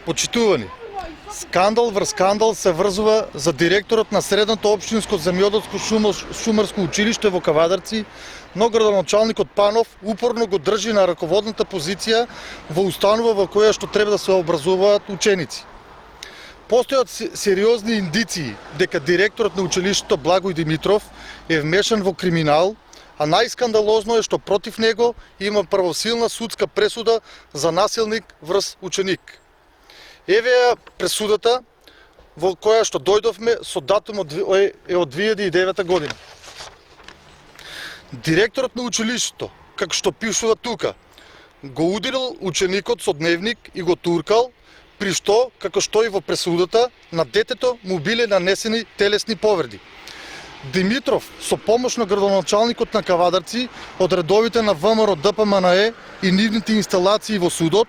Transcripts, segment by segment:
Почитувани, скандал връз скандал се връзва за директорът на Средното общинско земјоделско шумарско училище во Кавадарци, но градоначалникот Панов упорно го држи на раководната позиција во установа во која што треба да се образуваат ученици. Постојат сериозни индиции дека директорот на училиштето Благој Димитров е вмешан во криминал, а најскандалозно е што против него има правосилна судска пресуда за насилник врз ученик. Еве ја пресудата во која што дојдовме со датум од 2009 година. Директорот на училиштето, како што пишува тука, го ударил ученикот со дневник и го туркал, при што, како што и во пресудата, на детето му биле нанесени телесни повреди. Димитров, со помош на градоначалникот на Кавадарци, од редовите на ВМРО ДПМНЕ и нивните инсталации во судот,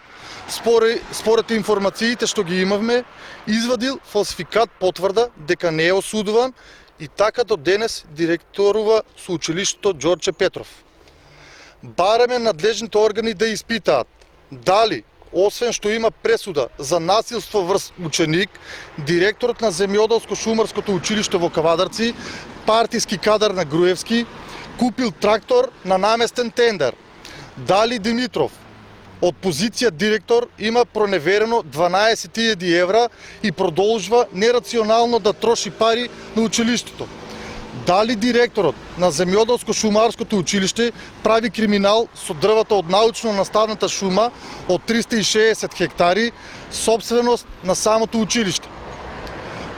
според информациите што ги имавме, извадил фалсификат потврда дека не е осудуван и така до денес директорува со училиштето Ѓорче Петров. Бараме надлежните органи да испитаат дали, освен што има пресуда за насилство врз ученик, директорот на Земјоделско-шумарското училиште во Кавадарци, партиски кадар на Груевски, купил трактор на наместен тендер. Дали Димитров од позиција директор има проневерено 12.000 евра и продолжува нерационално да троши пари на училиштето. Дали директорот на Земјоделско-шумарското училиште прави криминал со дрвата од научно-наставната шума од 360 хектари, собственост на самото училиште.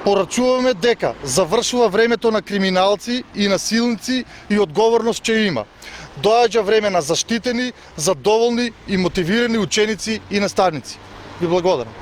Порачуваме дека завршува времето на криминалци и насилници и одговорност ќе има. Доаѓа време на заштитени, задоволни и мотивирани ученици и наставници. Ви благодарам.